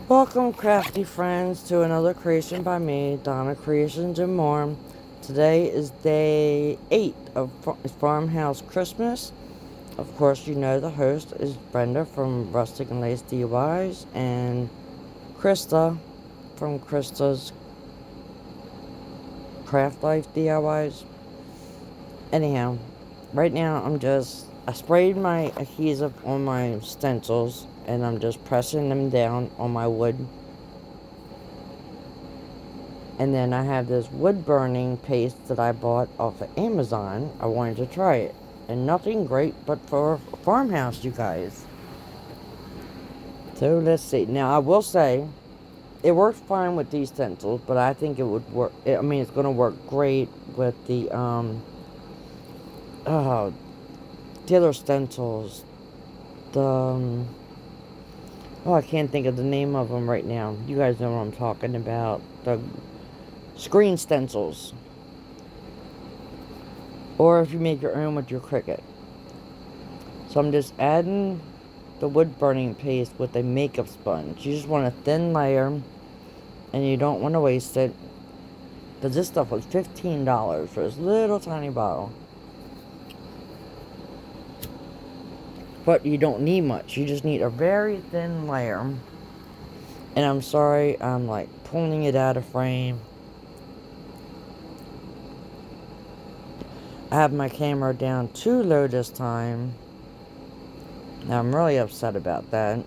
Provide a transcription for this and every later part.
Welcome, crafty friends, to another creation by me, Donna Creations and More. Today is day 8 of Farmhouse Christmas. Of course, you know the host is Brenda from Rustic and Lace DIYs and Krista from Krista's Craft Life DIYs. Anyhow, right now I sprayed my adhesive on my stencils and I'm just pressing them down on my wood. And then I have this wood burning paste that I bought off of Amazon. I wanted to try it. And nothing great but for a farmhouse, you guys. So let's see. Now I will say, it works fine with these stencils, but I think it would work. I mean, it's going to work great with the other stencils. I can't think of the name of them right now. You guys know what I'm talking about. The screen stencils. Or if you make your own with your Cricut. So I'm just adding the wood burning paste with a makeup sponge. You just want a thin layer, and you don't want to waste it, because this stuff was $15 for this little tiny bottle. But you don't need much. You just need a very thin layer. And I'm sorry, I'm like pulling it out of frame. I have my camera down too low this time. Now I'm really upset about that.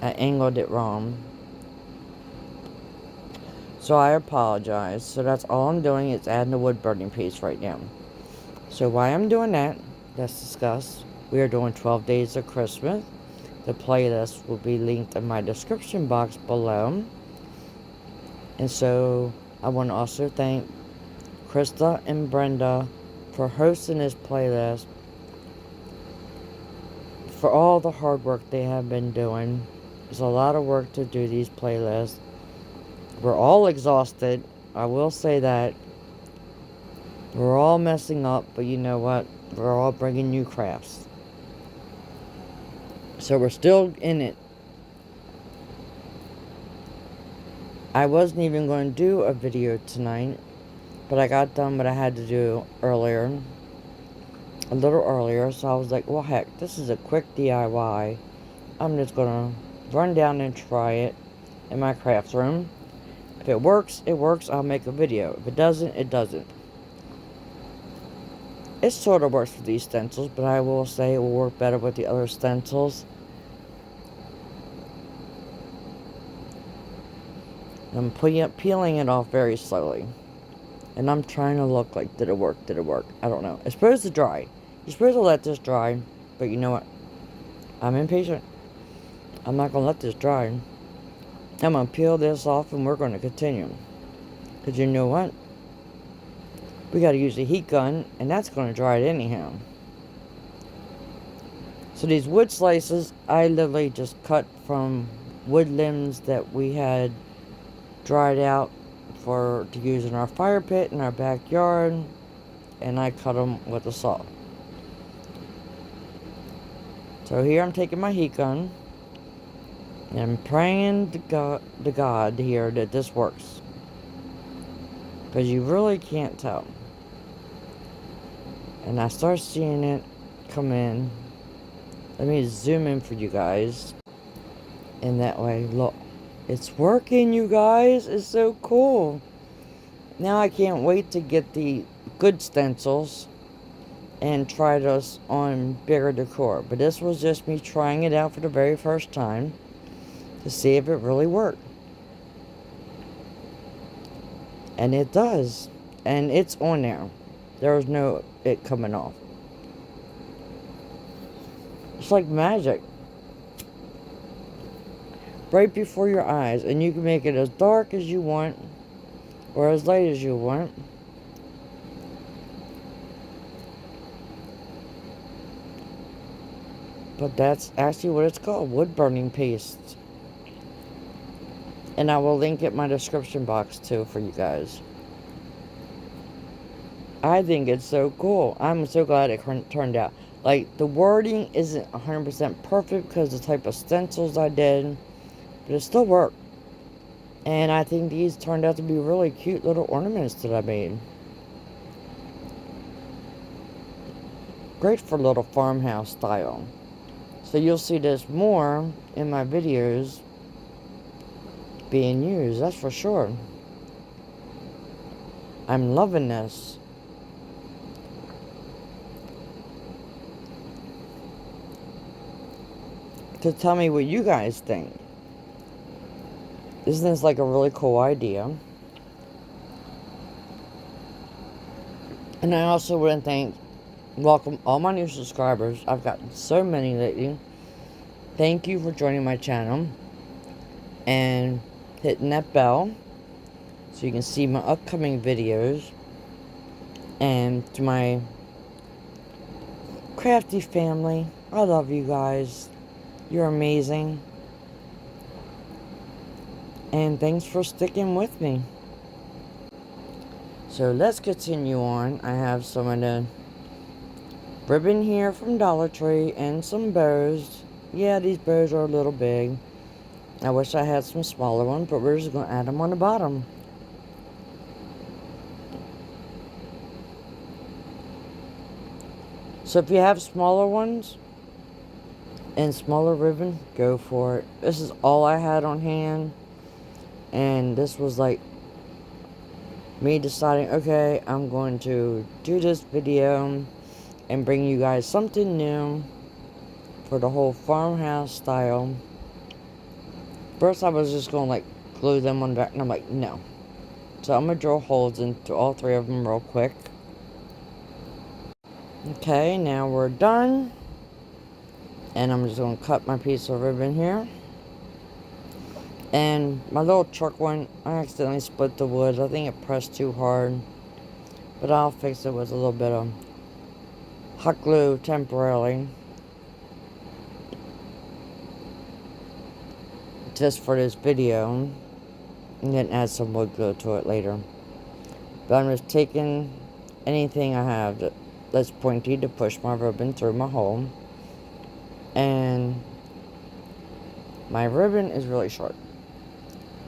I angled it wrong. So I apologize. So that's all I'm doing is adding the wood burning paste right now. So while I'm doing that, let's discuss. We are doing 12 Days of Christmas. The playlist will be linked in my description box below. And so I want to also thank Krista and Brenda for hosting this playlist, for all the hard work they have been doing. It's a lot of work to do these playlists. We're all exhausted. I will say that. We're all messing up, but you know what? We're all bringing new crafts. So we're still in it. I wasn't even going to do a video tonight, but I got done what I had to do earlier. A little earlier, so I was like, well, heck, this is a quick DIY. I'm just going to run down and try it in my craft room. If it works, it works. I'll make a video. If it doesn't, it doesn't. It sort of works with these stencils, but I will say it will work better with the other stencils. I'm peeling it off very slowly. And I'm trying to look like, did it work? Did it work? I don't know. It's supposed to dry. You're supposed to let this dry. But you know what? I'm impatient. I'm not going to let this dry. I'm going to peel this off and we're going to continue. Because you know what? We got to use a heat gun. And that's going to dry it anyhow. So these wood slices, I literally just cut from wood limbs that we had dried out to use in our fire pit in our backyard, and I cut them with a saw. So here I'm taking my heat gun and I'm praying to God here that this works, because you really can't tell. And I start seeing it come in. Let me zoom in for you guys, and that way, look. It's working, you guys. It's so cool. Now I can't wait to get the good stencils and try those on bigger decor. But this was just me trying it out for the very first time to see if it really worked. And it does. And it's on there. There's no it coming off. It's like magic. Right before your eyes, and you can make it as dark as you want or as light as you want. But that's actually what it's called, wood burning paste. And I will link it in my description box too for you guys. I think it's so cool. I'm so glad it turned out. Like, the wording isn't 100% perfect because of the type of stencils I did. but it still worked. And I think these turned out to be really cute little ornaments that I made. Great for little farmhouse style. So you'll see this more in my videos being used, that's for sure. I'm loving this. So tell me what you guys think. Isn't this like a really cool idea? And I also want to welcome all my new subscribers. I've gotten so many lately. Thank you for joining my channel and hitting that bell so you can see my upcoming videos. And to my crafty family, I love you guys. You're amazing. And thanks for sticking with me. So let's continue on. I have some of the ribbon here from Dollar Tree and some bows. Yeah, these bows are a little big. I wish I had some smaller ones, but we're just going to add them on the bottom. So if you have smaller ones and smaller ribbon, go for it. This is all I had on hand. And this was like me deciding, okay, I'm going to do this video and bring you guys something new for the whole farmhouse style. First I was just going to like glue them on the back, and I'm like, no. So I'm going to drill holes into all three of them real quick. Okay, now we're done. And I'm just going to cut my piece of ribbon here. And my little truck one, I accidentally split the wood. I think it pressed too hard. But I'll fix it with a little bit of hot glue temporarily. Just for this video. And then add some wood glue to it later. But I'm just taking anything I have that's pointy to push my ribbon through my hole. And my ribbon is really short.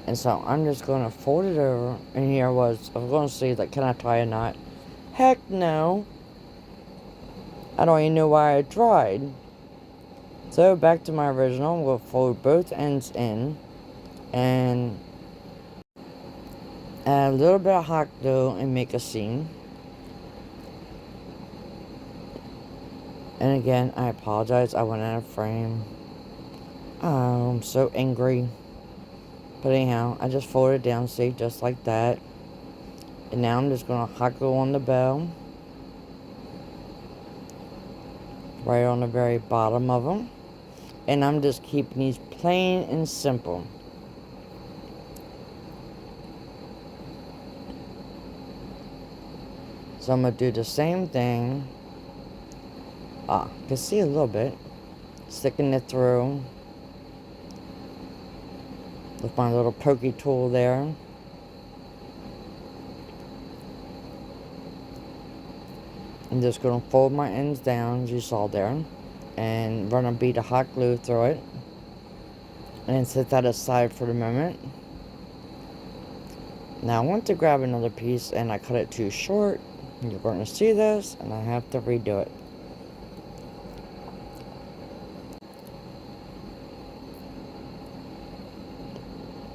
And so I'm just going to fold it over. And here I was going to see, like, can I tie a knot? Heck no. I don't even know why I tried. So back to my original. I'm going to fold both ends in. And add a little bit of hot glue and make a seam. And again, I apologize. I went out of frame. Oh, I'm so angry. But anyhow, I just folded it down, see, just like that. And now I'm just going to hot glue on the bow. Right on the very bottom of them. And I'm just keeping these plain and simple. So I'm going to do the same thing. You can see a little bit. Sticking it through. With my little pokey tool there. I'm just going to fold my ends down, as you saw there. And run a bead of hot glue through it. And set that aside for the moment. Now I want to grab another piece and I cut it too short. You're going to see this and I have to redo it.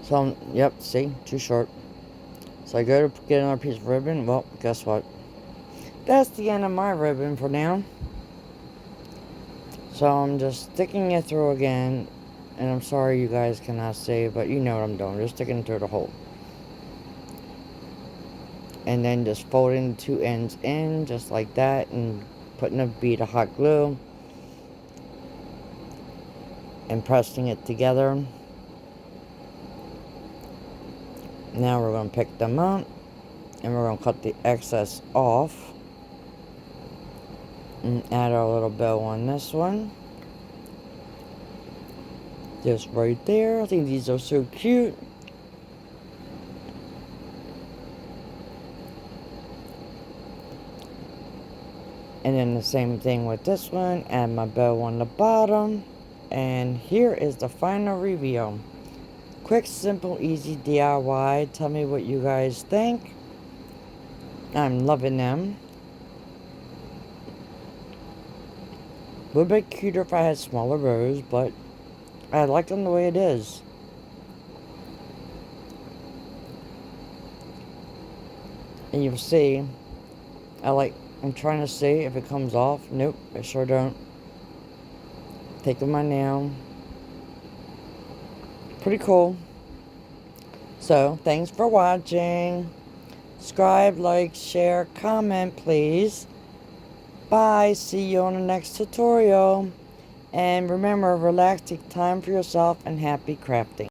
So, yep, see, too short. So I go to get another piece of ribbon. Well, guess what? That's the end of my ribbon for now. So I'm just sticking it through again. And I'm sorry you guys cannot see, but you know what I'm doing. Just sticking it through the hole. And then just folding the two ends in, just like that. And putting a bead of hot glue. And pressing it together. Now we're going to pick them up. And we're going to cut the excess off. And add our little bow on this one. Just right there. I think these are so cute. And then the same thing with this one. Add my bow on the bottom. And here is the final reveal. Quick, simple, easy DIY. Tell me what you guys think. I'm loving them. A little bit cuter if I had smaller rows, but I like them the way it is. And you'll see, I'm trying to see if it comes off. Nope, I sure don't. Taking my nail. Pretty cool. So, thanks for watching. Subscribe, like, share, comment, please. Bye. See you on the next tutorial. And remember, relax, take time for yourself, and happy crafting.